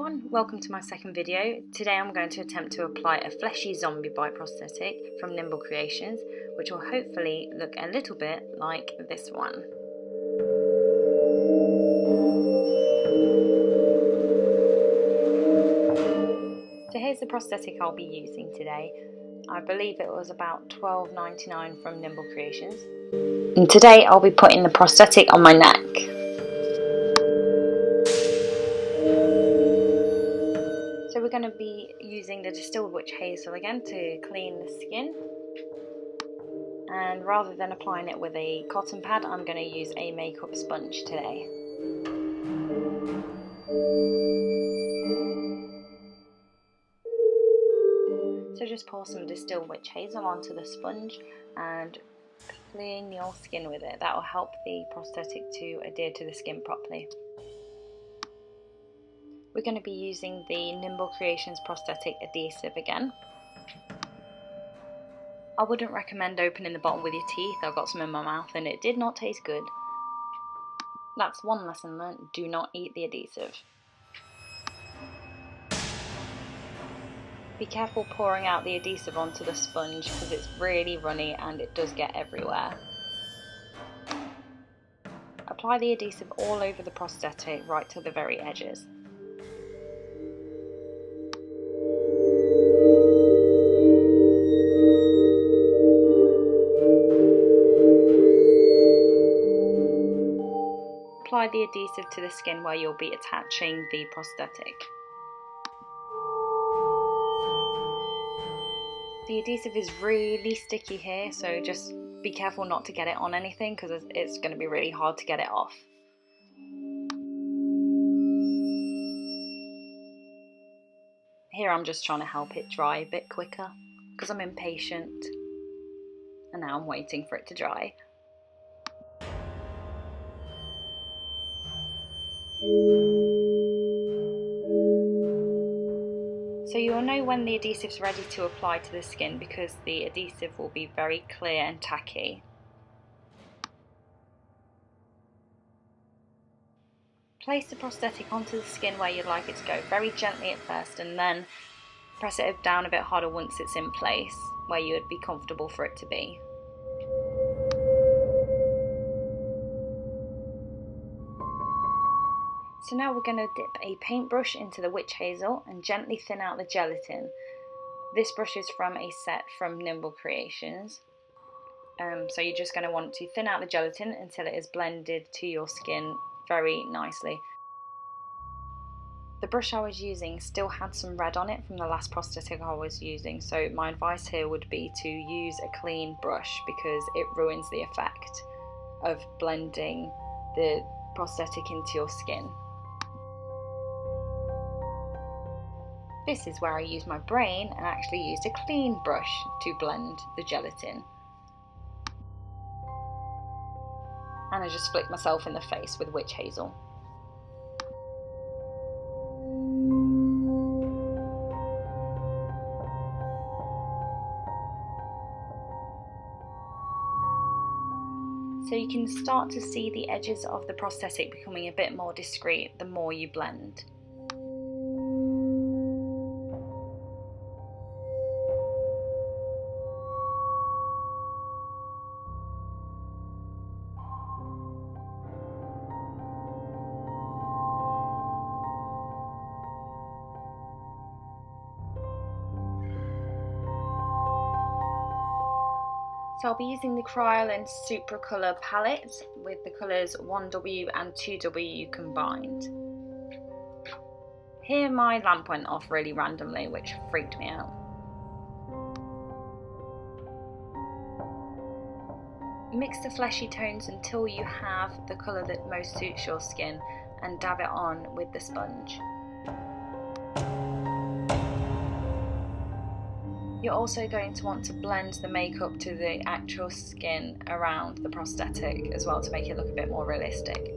everyone, welcome to my second video. Today I'm going to attempt to apply a fleshy zombie bite prosthetic from Nimba Creations, which will hopefully look a little bit like this one. So here's the prosthetic I'll be using today. I believe it was about $12.99 from Nimba Creations. And today I'll be putting the prosthetic on my neck. So we're going to be using the Distilled Hazel again to clean the skin. And rather than applying it with a cotton pad, I'm going to use a makeup sponge today. So just pour some Distilled Hazel onto the sponge and clean your skin with it. That will help the prosthetic to adhere to the skin properly. We're going to be using the Nimba Creations Prosthetic Adhesive again. I wouldn't recommend opening the bottle with your teeth. I got some in my mouth and it did not taste good. That's one lesson learned: do not eat the adhesive. Be careful pouring out the adhesive onto the sponge because it's really runny and it does get everywhere. Apply the adhesive all over the prosthetic right to the very edges. Apply the adhesive to the skin where you'll be attaching the prosthetic. The adhesive is really sticky here, so just be careful not to get it on anything because it's going to be really hard to get it off. Here I'm just trying to help it dry a bit quicker because I'm impatient and now I'm waiting for it to dry. So you'll know when the adhesive's ready to apply to the skin because the adhesive will be very clear and tacky. Place the prosthetic onto the skin where you'd like it to go, very gently at first, and then press it down a bit harder once it's in place, where you would be comfortable for it to be. So now we're going to dip a paintbrush into the witch hazel and gently thin out the gelatin. This brush is from a set from Nimba Creations. So you're just going to want to thin out the gelatin until it is blended to your skin very nicely. The brush I was using still had some red on it from the last prosthetic I was using, so my advice here would be to use a clean brush because it ruins the effect of blending the prosthetic into your skin. This is where I used my brain and actually used a clean brush to blend the gelatin. And I just flicked myself in the face with witch hazel. So you can start to see the edges of the prosthetic becoming a bit more discreet the more you blend. So I'll be using the Kryolan supracolor palette with the colours 1W and 2W combined. Here my lamp went off really randomly, which freaked me out. Mix the fleshy tones until you have the colour that most suits your skin and dab it on with the sponge. You're also going to want to blend the makeup to the actual skin around the prosthetic as well to make it look a bit more realistic.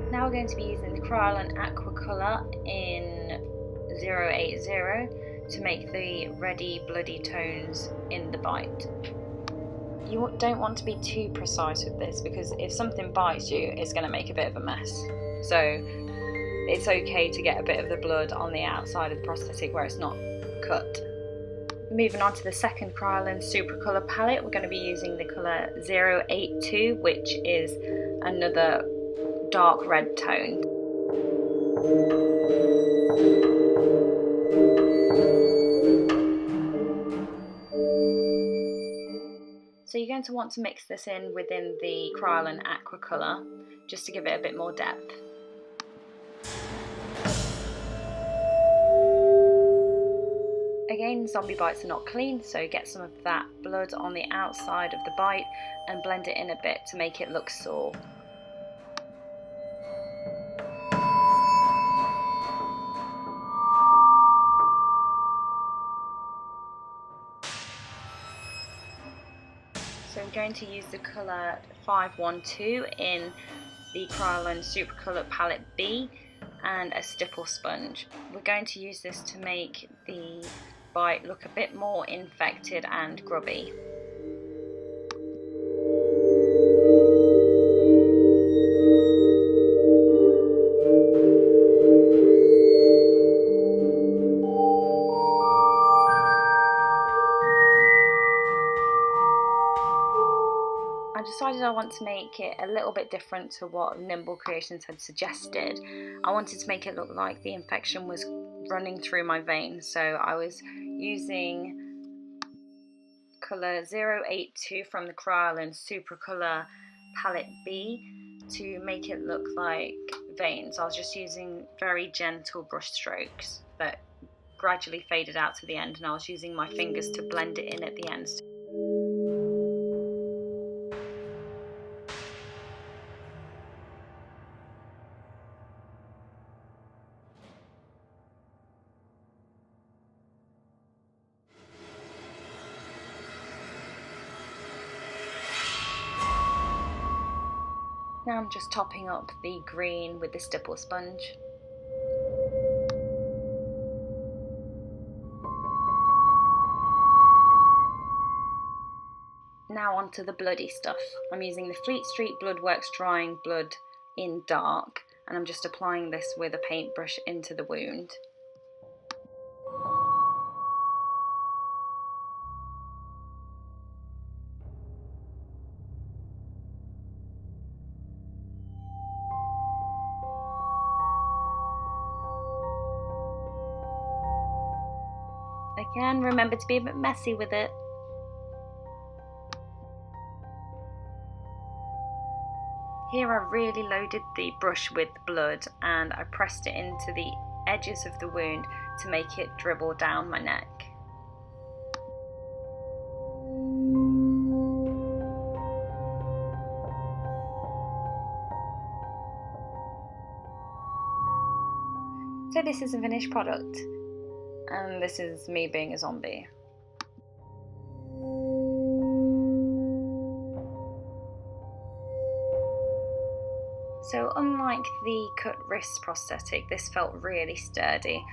Now we're going to be using the Kryolan aqua colour in 080 to make the reddy bloody tones in the bite. You don't want to be too precise with this because if something bites you, it's going to make a bit of a mess. So it's okay to get a bit of the blood on the outside of the prosthetic where it's not cut. Moving on to the second Kryolan supracolor palette, we're going to be using the colour 082, which is another dark red tone. So you're going to want to mix this in within the Kryolan aqua colour, just to give it a bit more depth. Again, zombie bites are not clean, so get some of that blood on the outside of the bite and blend it in a bit to make it look sore. So I'm going to use the colour 512 in the Kryolan Supracolor Palette B and a stipple sponge. We're going to use this to make the bite look a bit more infected and grubby. I decided I want to make it a little bit different to what Nimba Creations had suggested. I wanted to make it look like the infection was running through my veins, so I was using colour 082 from the Kryolan Supracolor Palette B to make it look like veins. I was just using very gentle brush strokes that gradually faded out to the end, and I was using my fingers to blend it in at the end. Now I'm just topping up the green with the stipple sponge. Now onto the bloody stuff. I'm using the Fleet Street Bloodworks Drying Blood in dark, and I'm just applying this with a paintbrush into the wound. Again, remember to be a bit messy with it. Here I really loaded the brush with blood and I pressed it into the edges of the wound to make it dribble down my neck. So this is a finished product, and this is me being a zombie. So unlike the cut wrist prosthetic, this felt really sturdy,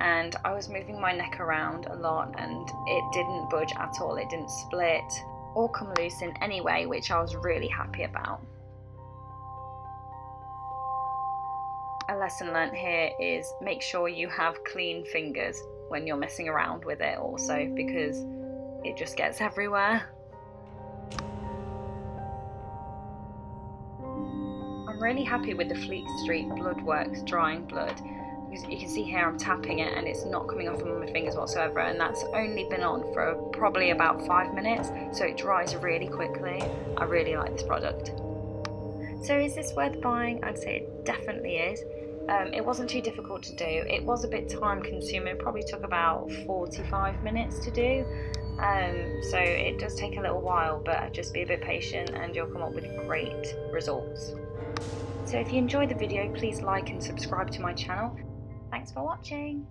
and I was moving my neck around a lot and it didn't budge at all. It didn't split or come loose in any way, which I was really happy about. A lesson learnt here is make sure you have clean fingers when you're messing around with it also, because it just gets everywhere. I'm really happy with the Fleet Street Bloodworks Drying Blood, because you can see here I'm tapping it and it's not coming off of my fingers whatsoever, and that's only been on for probably about 5 minutes, so it dries really quickly. I really like this product. So is this worth buying? I'd say it definitely is. It wasn't too difficult to do. It was a bit time consuming. It probably took about 45 minutes to do. So it does take a little while, but just be a bit patient and you'll come up with great results. So if you enjoyed the video, please like and subscribe to my channel. Thanks for watching.